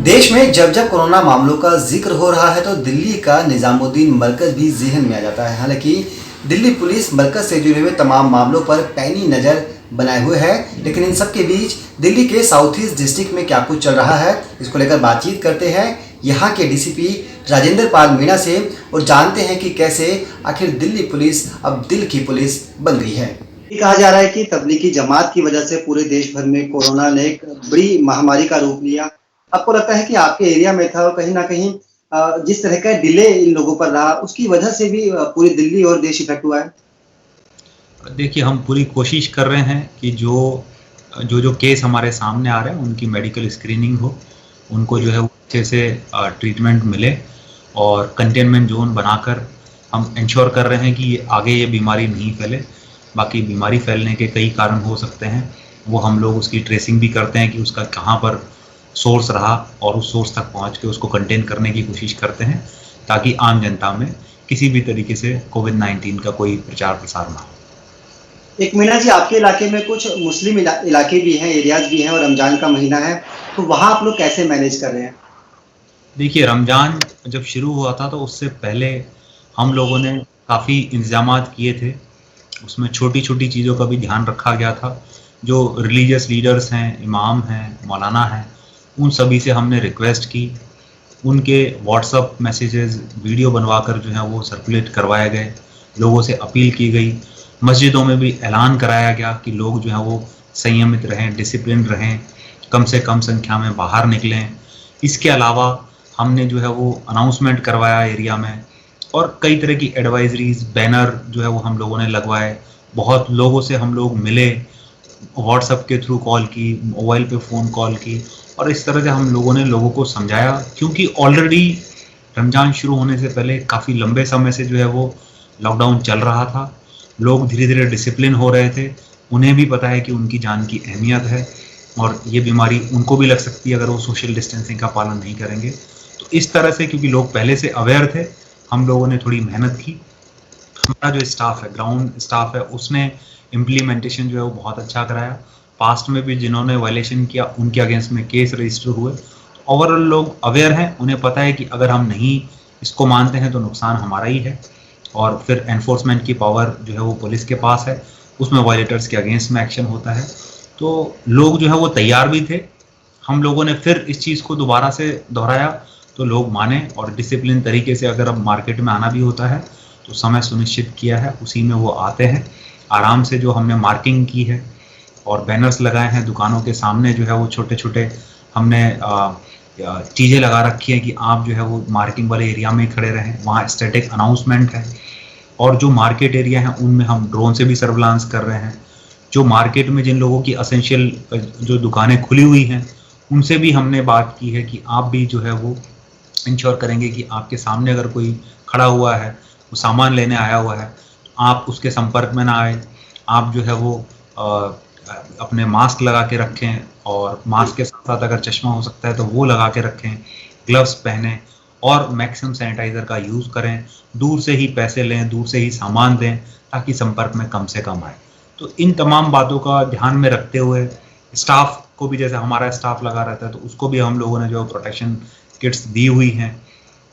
देश में जब जब कोरोना मामलों का जिक्र हो रहा है तो दिल्ली का निजामुद्दीन मरकज भी ज़हन में आ जाता है। हालांकि दिल्ली पुलिस मरकज से जुड़े हुए तमाम मामलों पर पैनी नज़र बनाए हुए है, लेकिन इन सब के बीच दिल्ली के साउथ ईस्ट डिस्ट्रिक्ट में क्या कुछ चल रहा है, इसको लेकर बातचीत करते हैं यहाँ के डीसीपी राजेंद्र पाल मीणा से और जानते हैं कि कैसे आखिर दिल्ली पुलिस अब दिल की पुलिस बन गई है। ये कहा जा रहा है कि तबलीगी जमात की वजह से पूरे देश भर में कोरोना ने एक बड़ी महामारी का रूप लिया। आपको लगता है कि आपके एरिया में था और कहीं ना कहीं जिस तरह का डिले इन लोगों पर रहा उसकी वजह से भी पूरी दिल्ली और देश इफेक्ट हुआ है? देखिए, हम पूरी कोशिश कर रहे हैं कि जो केस हमारे सामने आ रहे हैं उनकी मेडिकल स्क्रीनिंग हो, उनको जो है वो अच्छे से ट्रीटमेंट मिले और कंटेनमेंट जोन बनाकर हम इंश्योर कर रहे हैं कि आगे ये बीमारी नहीं फैले। बाकी बीमारी फैलने के कई कारण हो सकते हैं, वो हम लोग उसकी ट्रेसिंग भी करते हैं कि उसका कहाँ पर सोर्स रहा और उस सोर्स तक पहुँच के उसको कंटेन करने की कोशिश करते हैं ताकि आम जनता में किसी भी तरीके से कोविड-19 का कोई प्रचार प्रसार ना हो। एक मीणा जी, आपके इलाके में कुछ मुस्लिम इलाके भी हैं, एरियाज भी हैं और रमजान का महीना है, तो वहाँ आप लोग कैसे मैनेज कर रहे हैं? देखिए, रमज़ान जब शुरू हुआ था तो उससे पहले हम लोगों ने काफ़ी इंतजामात किए थे। उसमें छोटी-छोटी चीज़ों का भी ध्यान रखा गया था। जो रिलीजियस लीडर्स हैं, इमाम हैं, मौलाना हैं, उन सभी से हमने रिक्वेस्ट की। उनके व्हाट्सएप मैसेजेस वीडियो बनवाकर जो है वो सर्कुलेट करवाए गए। लोगों से अपील की गई। मस्जिदों में भी ऐलान कराया गया कि लोग जो है वो संयमित रहें, डिसिप्लिन रहें, कम से कम संख्या में बाहर निकलें। इसके अलावा हमने जो है वो अनाउंसमेंट करवाया एरिया में और कई तरह की एडवाइजरीज, बैनर जो है वो हम लोगों ने लगवाए। बहुत लोगों से हम लोग मिले, व्हाट्सएप के थ्रू कॉल की, मोबाइल पे फ़ोन कॉल की और इस तरह से हम लोगों ने लोगों को समझाया, क्योंकि ऑलरेडी रमज़ान शुरू होने से पहले काफ़ी लंबे समय से जो है वो लॉकडाउन चल रहा था। लोग धीरे-धीरे डिसिप्लिन हो रहे थे। उन्हें भी पता है कि उनकी जान की अहमियत है और ये बीमारी उनको भी लग सकती है अगर वो सोशल डिस्टेंसिंग का पालन नहीं करेंगे। तो इस तरह से, क्योंकि लोग पहले से अवेयर थे, हम लोगों ने थोड़ी मेहनत की। हमारा जो स्टाफ है, ग्राउंड स्टाफ है, उसने इम्प्लीमेंटेशन जो है वो बहुत अच्छा कराया। पास्ट में भी जिन्होंने वायलेशन किया उनके अगेंस्ट में केस रजिस्टर हुए। ओवरऑल लोग अवेयर हैं, उन्हें पता है कि अगर हम नहीं इसको मानते हैं तो नुकसान हमारा ही है और फिर एनफोर्समेंट की पावर जो है वो पुलिस के पास है, उसमें वायलेटर्स के अगेंस्ट में एक्शन होता है। तो लोग जो है वो तैयार भी थे। हम लोगों ने फिर इस चीज़ को दोबारा से दोहराया तो लोग माने और डिसिप्लिन तरीके से अगर अब मार्केट में आना भी होता है तो समय सुनिश्चित किया है, उसी में वो आते हैं आराम से। जो हमने मार्किंग की है और बैनर्स लगाए हैं दुकानों के सामने, जो है वो छोटे-छोटे हमने चीज़ें लगा रखी हैं कि आप जो है वो मार्किंग वाले एरिया में खड़े रहें। वहाँ स्टैटिक अनाउंसमेंट है और जो मार्केट एरिया है उनमें हम ड्रोन से भी सर्विलांस कर रहे हैं। जो मार्केट में जिन लोगों की एसेंशियल जो दुकानें खुली हुई हैं उनसे भी हमने बात की है कि आप भी जो है वो इंश्योर करेंगे कि आपके सामने अगर कोई खड़ा हुआ है, वो सामान लेने आया हुआ है, तो आप उसके संपर्क में ना आए। आप जो है वो अपने मास्क लगा के रखें और मास्क के साथ साथ अगर चश्मा हो सकता है तो वो लगा के रखें, ग्लव्स पहनें और मैक्सिमम सैनिटाइज़र का यूज़ करें। दूर से ही पैसे लें, दूर से ही सामान दें ताकि संपर्क में कम से कम आए। तो इन तमाम बातों का ध्यान में रखते हुए स्टाफ को भी, जैसे हमारा स्टाफ लगा रहता है तो उसको भी हम लोगों ने जो प्रोटेक्शन किट्स दी हुई हैं।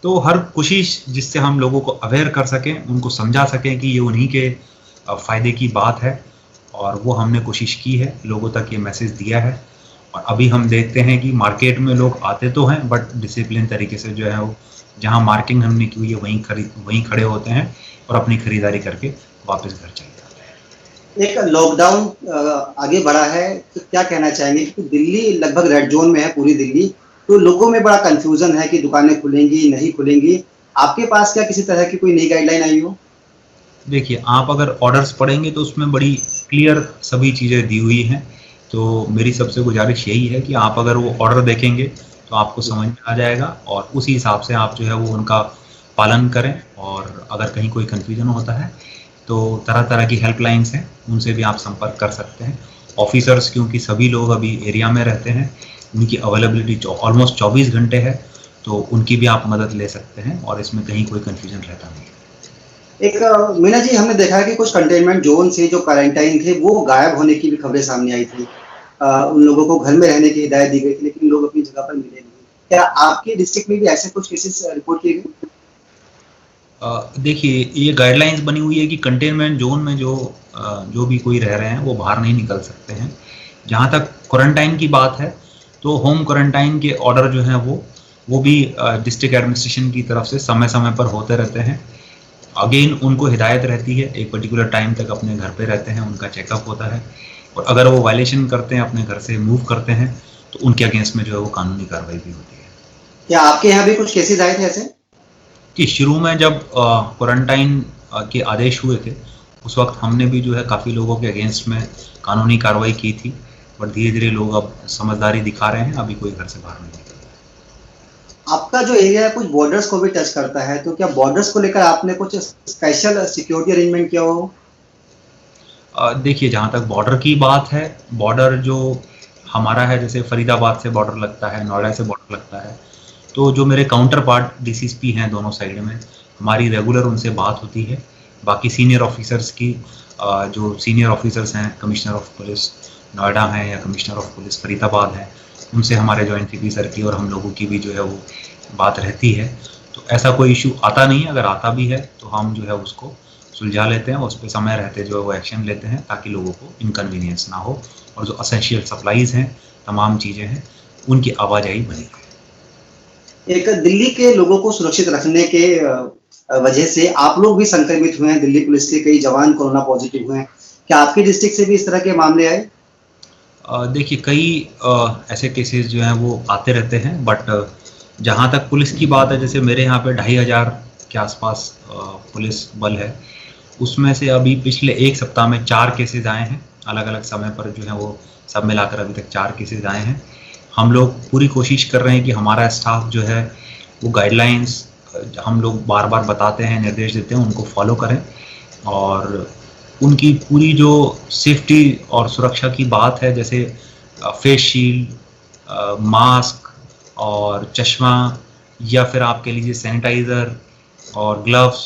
तो हर कोशिश जिससे हम लोगों को अवेयर कर सकें, उनको समझा सकें कि ये उन्हीं के फ़ायदे की बात है और वो हमने कोशिश की है, लोगों तक ये मैसेज दिया है। और अभी हम देखते हैं कि मार्केट में लोग आते तो हैं बट डिसिप्लिन तरीके से जो है वो जहाँ मार्किंग हमने की हुई है वहीं खड़े होते हैं और अपनी खरीदारी करके वापस घर चले जाते हैं। एक लॉकडाउन आगे बढ़ा है तो क्या कहना चाहेंगे कि दिल्ली लगभग रेड जोन में है, पूरी दिल्ली, तो लोगों में बड़ा कंफ्यूजन है कि दुकानें खुलेंगी नहीं खुलेंगी। आपके पास क्या किसी तरह की कोई नई गाइडलाइन आई हो? देखिए, आप अगर ऑर्डर्स पढ़ेंगे तो उसमें बड़ी क्लियर सभी चीज़ें दी हुई हैं। तो मेरी सबसे गुजारिश यही है कि आप अगर वो ऑर्डर देखेंगे तो आपको समझ में आ जाएगा और उसी हिसाब से आप जो है वो उनका पालन करें। और अगर कहीं कोई कन्फ्यूजन होता है तो तरह-तरह की हेल्पलाइंस हैं, उनसे भी आप संपर्क कर सकते हैं। ऑफिसर्स, क्योंकि सभी लोग अभी एरिया में रहते हैं, उनकी अवेलेबिलिटी ऑलमोस्ट 24 घंटे है, तो उनकी भी आप मदद ले सकते हैं और इसमें कहीं कोई कन्फ्यूजन रहता नहीं है। एक मीना जी, हमने देखा है कि कुछ कंटेनमेंट जोन से जो क्वारंटाइन थे वो गायब होने की भी खबरें सामने आई थी। उन लोगों को घर में रहने की हिदायत दी गई थी लेकिन लोग अपनी जगह पर मिले नहीं। क्या आपके डिस्ट्रिक्ट में भी ऐसे कुछ केसेस रिपोर्ट किए गए? देखिए, ये गाइडलाइंस बनी हुई है कि कंटेनमेंट जोन में जो भी कोई रह रहे हैं वो बाहर नहीं निकल सकते हैं। जहाँ तक क्वारंटाइन की बात है तो होम क्वारंटाइन के ऑर्डर जो हैं वो भी डिस्ट्रिक्ट एडमिनिस्ट्रेशन की तरफ से समय समय पर होते रहते हैं। अगेन उनको हिदायत रहती है, एक पर्टिकुलर टाइम तक अपने घर पे रहते हैं, उनका चेकअप होता है और अगर वो वायलेशन करते हैं, अपने घर से मूव करते हैं, तो उनके अगेंस्ट में जो है वो कानूनी कार्रवाई भी होती है। क्या आपके यहाँ भी कुछ केसेस आए थे ऐसे? कि शुरू में जब क्वारंटाइन के आदेश हुए थे उस वक्त हमने भी जो है काफ़ी लोगों के अगेंस्ट में कानूनी कार्रवाई की थी, बट धीरे धीरे लोग अब समझदारी दिखा रहे हैं, अभी कोई घर से बाहर नहीं निकल रहा। आपका जो एरिया है कुछ बॉर्डर्स को भी टच करता है, तो क्या बॉर्डर्स को लेकर आपने कुछ स्पेशल सिक्योरिटी अरेंजमेंट किया हो? देखिए, जहाँ तक बॉर्डर की बात है, बॉर्डर जो हमारा है, जैसे फरीदाबाद से बॉर्डर लगता है, नोएडा से बॉर्डर लगता है, तो जो मेरे काउंटर पार्ट डीसीएसपी हैं दोनों साइड में, हमारी रेगुलर उनसे बात होती है। बाकी सीनियर ऑफिसर्स की जो सीनियर ऑफिसर्स हैं, कमिश्नर ऑफ पुलिस नोएडा हैं या कमिश्नर ऑफ पुलिस फरीदाबाद हैं, उनसे हमारे जॉइंट सीपी सर की और हम लोगों की भी जो है वो बात रहती है। तो ऐसा कोई इशू आता नहीं है, अगर आता भी है तो हम जो है उसको सुलझा लेते हैं, उस पर समय रहते जो है वो एक्शन लेते हैं ताकि लोगों को इनकन्वीनियंस ना हो और जो असेंशियल सप्लाईज हैं, तमाम चीज़ें हैं, उनकी आवाजाही बनी रहे। एक दिल्ली के लोगों को सुरक्षित रखने के वजह से आप लोग भी संक्रमित हुए हैं, दिल्ली पुलिस के कई जवान कोरोना पॉजिटिव हुए हैं, क्या आपके डिस्ट्रिक्ट से भी इस तरह के मामले आए? देखिए, कई ऐसे केसेस जो हैं वो आते रहते हैं, बट जहाँ तक पुलिस की बात है, जैसे मेरे यहाँ पे 2500 के आसपास पुलिस बल है, उसमें से अभी पिछले एक सप्ताह में 4 केसेस आए हैं, अलग अलग समय पर जो है वो सब मिलाकर अभी तक 4 केसेस आए हैं। हम लोग पूरी कोशिश कर रहे हैं कि हमारा स्टाफ जो है वो गाइडलाइंस हम लोग बार बार बताते हैं, निर्देश देते हैं, उनको फॉलो करें और उनकी पूरी जो सेफ्टी और सुरक्षा की बात है, जैसे फेस शील्ड, मास्क और चश्मा, या फिर आप कह लीजिए सैनिटाइज़र और ग्लव्स,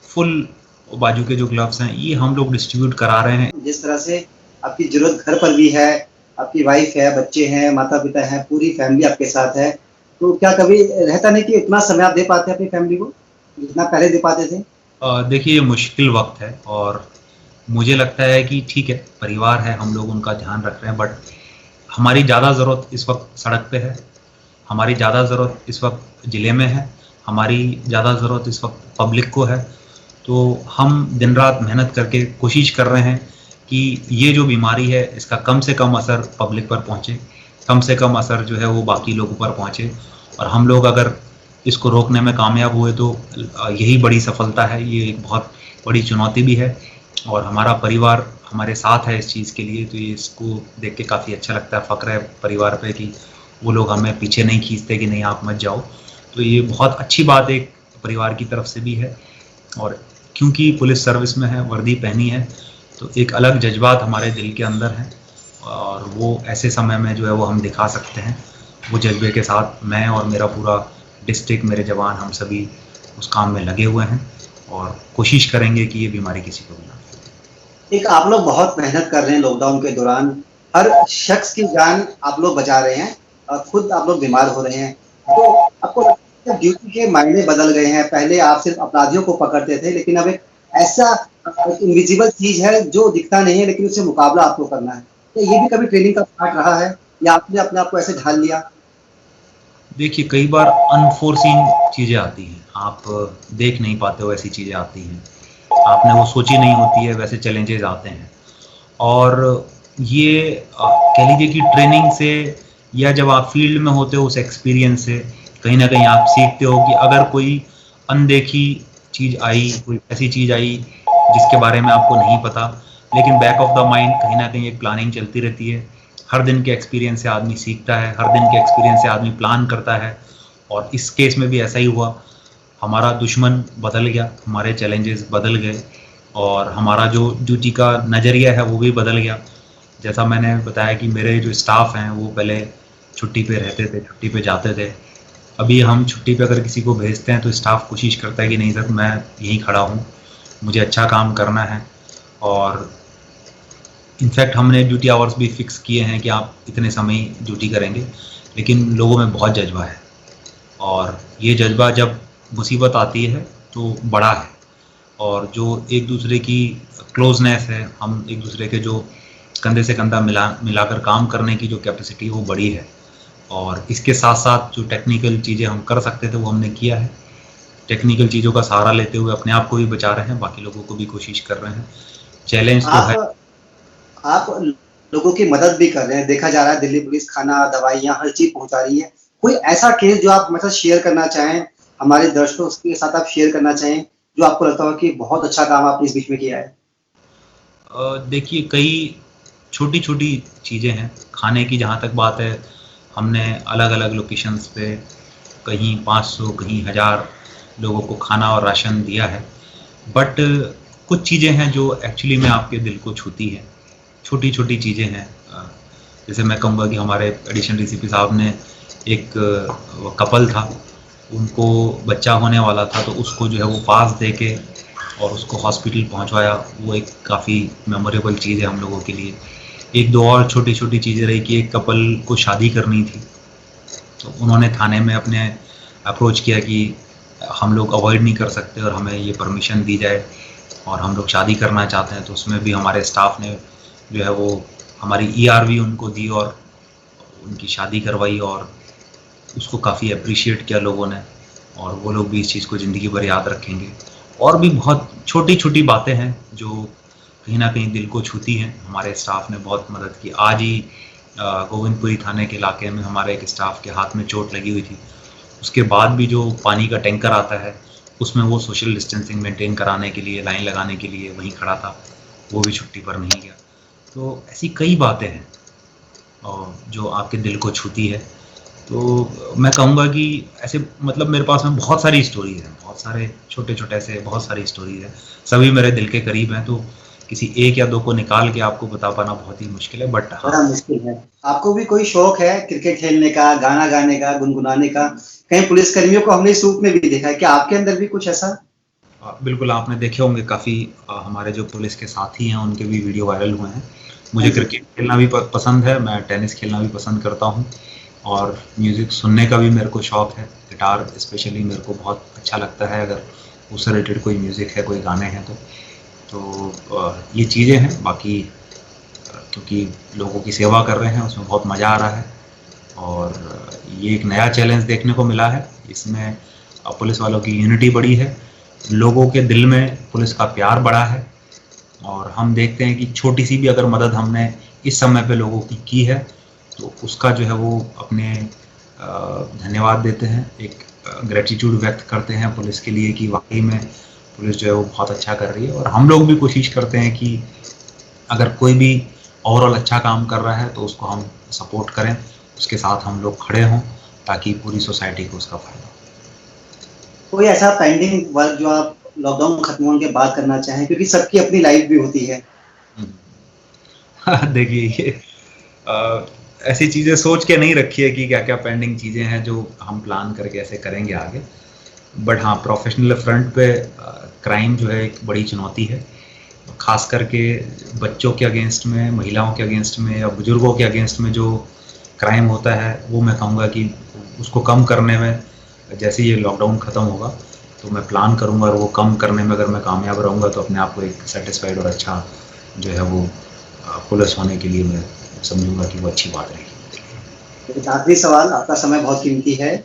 फुल बाजू के जो ग्लव्स हैं, ये हम लोग डिस्ट्रीब्यूट करा रहे हैं। जिस तरह से आपकी ज़रूरत घर पर भी है, आपकी वाइफ है, बच्चे हैं, माता-पिता हैं, पूरी फैमिली आपके साथ है, तो क्या कभी रहता नहीं कि उतना समय आप दे पाते हैं अपनी फैमिली को, जितना पहले दे पाते थे? देखिए, ये मुश्किल वक्त है और मुझे लगता है कि ठीक है, परिवार है, हम लोग उनका ध्यान रख रहे हैं, बट हमारी ज़्यादा ज़रूरत इस वक्त सड़क पे है, हमारी ज़्यादा ज़रूरत इस वक्त ज़िले में है, हमारी ज़्यादा ज़रूरत इस वक्त पब्लिक को है। तो हम दिन रात मेहनत करके कोशिश कर रहे हैं कि ये जो बीमारी है इसका कम से कम असर पब्लिक पर पहुँचे, कम से कम असर जो है वो बाकी लोगों पर पहुँचे और हम लोग अगर इसको रोकने में कामयाब हुए तो यही बड़ी सफलता है। ये एक बहुत बड़ी चुनौती भी है और हमारा परिवार हमारे साथ है इस चीज़ के लिए, तो ये इसको देख के काफ़ी अच्छा लगता है, फ़ख्र है परिवार पे कि वो लोग हमें पीछे नहीं खींचते कि नहीं आप मत जाओ। तो ये बहुत अच्छी बात एक परिवार की तरफ से भी है और क्योंकि पुलिस सर्विस में है, वर्दी पहनी है, तो एक अलग जज्बात हमारे दिल के अंदर है और वो ऐसे समय में जो है वो हम दिखा सकते हैं। वो जज्बे के साथ मैं और मेरा पूरा डिस्ट्रिक्ट, मेरे जवान, हम सभी उस काम में लगे हुए हैं और कोशिश करेंगे कि ये बीमारी किसी को भी ना हो। एक आप लोग बहुत मेहनत कर रहे हैं लॉकडाउन के दौरान, हर शख्स की जान आप लोग बचा रहे हैं और खुद आप लोग बीमार हो रहे हैं, तो आपको लगता है ड्यूटी के मायने बदल गए हैं? पहले आप सिर्फ अपराधियों को पकड़ते थे, लेकिन अब एक ऐसा इनविजिबल चीज है जो दिखता नहीं है, लेकिन उससे मुकाबला आपको करना है। तो ये भी कभी ट्रेनिंग का पार्ट रहा है या आपने अपने आप को ऐसे ढाल लिया? देखिए, कई बार अनफोर्सीन चीज़ें आती हैं, आप देख नहीं पाते हो, ऐसी चीज़ें आती हैं, आपने वो सोची नहीं होती है, वैसे चैलेंजेस आते हैं और ये कह लीजिए कि ट्रेनिंग से या जब आप फील्ड में होते हो उस एक्सपीरियंस से कहीं ना कहीं आप सीखते हो कि अगर कोई अनदेखी चीज़ आई, कोई ऐसी चीज़ आई जिसके बारे में आपको नहीं पता, लेकिन बैक ऑफ द माइंड कहीं ना कहीं एक प्लानिंग चलती रहती है। हर दिन के एक्सपीरियंस से आदमी सीखता है, हर दिन के एक्सपीरियंस से आदमी प्लान करता है और इस केस में भी ऐसा ही हुआ। हमारा दुश्मन बदल गया, हमारे चैलेंजेस बदल गए और हमारा जो ड्यूटी का नज़रिया है वो भी बदल गया। जैसा मैंने बताया कि मेरे जो स्टाफ हैं वो पहले छुट्टी पे रहते थे, छुट्टी पे जाते थे, अभी हम छुट्टी पे अगर किसी को भेजते हैं तो स्टाफ कोशिश करता है कि नहीं सर, मैं यहीं खड़ा हूँ, मुझे अच्छा काम करना है और इनफैक्ट हमने ड्यूटी आवर्स भी फिक्स किए हैं कि आप इतने समय ड्यूटी करेंगे, लेकिन लोगों में बहुत जज्बा है और ये जज्बा जब मुसीबत आती है तो बड़ा है, और जो एक दूसरे की क्लोजनेस है, हम एक दूसरे के जो कंधे से कंधा मिलाकर काम करने की जो कैपेसिटी है वो बड़ी है। और इसके साथ साथ जो टेक्निकल चीज़ें हम कर सकते थे वो हमने किया है। टेक्निकल चीज़ों का सहारा लेते हुए अपने आप को भी बचा रहे हैं, बाकी लोगों को भी कोशिश कर रहे हैं। चैलेंज तो है। आप लोगों की मदद भी कर रहे हैं, देखा जा रहा है दिल्ली पुलिस खाना, दवाइयाँ, हर चीज पहुंचा रही है। कोई ऐसा केस जो आप मतलब शेयर करना चाहें, हमारे दर्शकों के साथ आप शेयर करना चाहें, जो आपको लगता हो कि बहुत अच्छा काम आपने इस बीच में किया है? देखिए, कई छोटी छोटी चीज़ें हैं। खाने की जहाँ तक बात है, हमने अलग अलग लोकेशंस पे कहीं 500 कहीं 1000 लोगों को खाना और राशन दिया है। बट कुछ चीज़ें हैं जो एक्चुअली में आपके दिल को छूती हैं, छोटी छोटी चीज़ें हैं। जैसे मैं कहूँगा कि हमारे एडिशनल डीसीपी साहब ने एक कपल था, उनको बच्चा होने वाला था, तो उसको जो है वो पास दे के और उसको हॉस्पिटल पहुंचवाया। वो एक काफ़ी मेमोरेबल चीज़ है हम लोगों के लिए। एक दो और छोटी छोटी चीज़ें रही कि एक कपल को शादी करनी थी, तो उन्होंने थाने में अपने अप्रोच किया कि हम लोग अवॉइड नहीं कर सकते और हमें ये परमिशन दी जाए और हम लोग शादी करना चाहते हैं। तो उसमें भी हमारे स्टाफ ने जो है वो हमारी ईआरवी उनको दी और उनकी शादी करवाई, और उसको काफ़ी अप्रिशिएट किया लोगों ने, और वो लोग भी इस चीज़ को ज़िंदगी भर याद रखेंगे। और भी बहुत छोटी छोटी बातें हैं जो कहीं ना कहीं दिल को छूती हैं। हमारे स्टाफ ने बहुत मदद की। आज ही गोविंदपुरी थाने के इलाके में हमारे एक स्टाफ के हाथ में चोट लगी हुई थी, उसके बाद भी जो पानी का टैंकर आता है उसमें वो सोशल डिस्टेंसिंग मेंटेन कराने के लिए, लाइन लगाने के लिए वहीं खड़ा था, वो भी छुट्टी पर नहीं गया। तो ऐसी कई बातें हैं जो आपके दिल को छूती है। तो मैं कहूँगा कि ऐसे मतलब मेरे पास में बहुत सारी स्टोरीज हैं, बहुत सारे छोटे छोटे ऐसे बहुत सारी स्टोरीज हैं, सभी मेरे दिल के करीब हैं। तो किसी एक या दो को निकाल के आपको बता पाना बहुत ही मुश्किल है, बट बड़ा मुश्किल है। आपको भी कोई शौक है क्रिकेट खेलने का, गाना गाने का, गुनगुनाने का? कहीं पुलिसकर्मियों को हमने इस रूप में भी देखा है, क्या आपके अंदर भी कुछ ऐसा? बिल्कुल, आपने देखे होंगे काफ़ी हमारे जो पुलिस के साथी हैं उनके भी वीडियो वायरल हुए हैं। मुझे क्रिकेट खेलना भी पसंद है, मैं टेनिस खेलना भी पसंद करता हूँ, और म्यूज़िक सुनने का भी मेरे को शौक़ है। गिटार स्पेशली मेरे को बहुत अच्छा लगता है, अगर उससे रिलेटेड कोई म्यूज़िक है, कोई गाने हैं तो ये चीज़ें हैं। बाकी क्योंकि लोगों की सेवा कर रहे हैं उसमें बहुत मज़ा आ रहा है, और ये एक नया चैलेंज देखने को मिला है। इसमें पुलिस वालों की यूनिटी बढ़ी है, लोगों के दिल में पुलिस का प्यार बढ़ा है, और हम देखते हैं कि छोटी सी भी अगर मदद हमने इस समय पे लोगों की है तो उसका जो है वो अपने धन्यवाद देते हैं, एक ग्रेटिट्यूड व्यक्त करते हैं पुलिस के लिए कि वाकई में पुलिस जो है वो बहुत अच्छा कर रही है। और हम लोग भी कोशिश करते हैं कि अगर कोई भी ओवरऑल अच्छा काम कर रहा है तो उसको हम सपोर्ट करें, उसके साथ हम लोग खड़े हों, ताकि पूरी सोसाइटी को उसका फायदा हो। कोई ऐसा पेंडिंग वर्क जो आप लॉकडाउन खत्म होने के बाद करना चाहें, क्योंकि सबकी अपनी लाइफ भी होती है? देखिए, ये ऐसी चीज़ें सोच के नहीं रखी है कि क्या क्या पेंडिंग चीज़ें हैं जो हम प्लान करके ऐसे करेंगे आगे। बट हाँ, प्रोफेशनल फ्रंट पे क्राइम जो है एक बड़ी चुनौती है, ख़ास करके बच्चों के अगेंस्ट में, महिलाओं के अगेंस्ट में या बुज़ुर्गों के अगेंस्ट में जो क्राइम होता है वो मैं कहूँगा कि उसको कम करने में, जैसे ये लॉकडाउन ख़त्म होगा तो मैं प्लान करूँगा, और वो कम करने में अगर मैं कामयाब रहूँगा तो अपने आप को एक सेटिस्फाइड और अच्छा जो है वो पुलिस होने के लिए मैं समझूंगा कि वो अच्छी बात रहेगी। एक आखिरी सवाल, आपका समय बहुत कीमती है,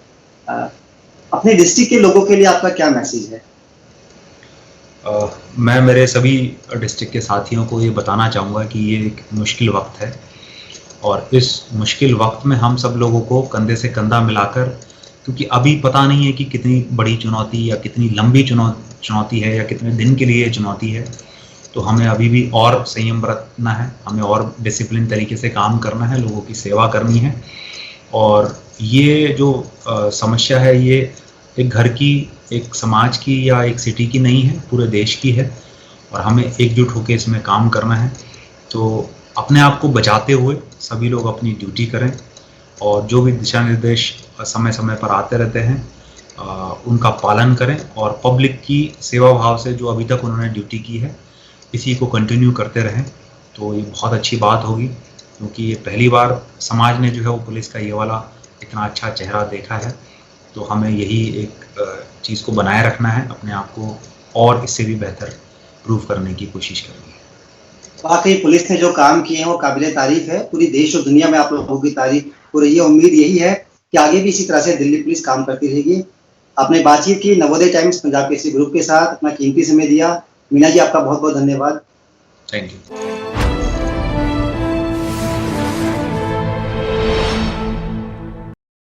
अपने डिस्ट्रिक्ट के लोगों के लिए आपका क्या मैसेज है? मैं मेरे सभी डिस्ट्रिक्ट के साथियों को ये बताना चाहूँगा कि ये एक मुश्किल वक्त है, और इस मुश्किल वक्त में हम सब लोगों को कंधे से कंधा मिलाकर, क्योंकि अभी पता नहीं है कि कितनी बड़ी चुनौती या कितनी लंबी चुनौती है या कितने दिन के लिए चुनौती है, तो हमें अभी भी और संयम बरतना है, हमें और डिसिप्लिन तरीके से काम करना है, लोगों की सेवा करनी है। और ये जो समस्या है ये एक घर की, एक समाज की या एक सिटी की नहीं है, पूरे देश की है, और हमें एकजुट होकर इसमें काम करना है। तो अपने आप को बचाते हुए सभी लोग अपनी ड्यूटी करें, और जो भी दिशा निर्देश समय समय पर आते रहते हैं उनका पालन करें, और पब्लिक की सेवा भाव से जो अभी तक उन्होंने ड्यूटी की है इसी को कंटिन्यू करते रहें, तो ये बहुत अच्छी बात होगी। क्योंकि ये पहली बार समाज ने जो है वो पुलिस का ये वाला इतना अच्छा चेहरा देखा है, तो हमें यही एक चीज़ को बनाए रखना है, अपने आप को और इससे भी बेहतर प्रूव करने की कोशिश करनी है। वाकई पुलिस ने जो काम किए हैं वो काबिले तारीफ है। पूरी देश और दुनिया में आप लोगों की तारीफ हो रही है। उम्मीद यही है कि आगे भी इसी तरह से दिल्ली पुलिस काम करती रहेगी। आपने बातचीत की नवोदय टाइम्स पंजाब केसरी ग्रुप के साथ, अपना कीमती समय दिया। मीना जी, आपका बहुत बहुत धन्यवाद। Thank you.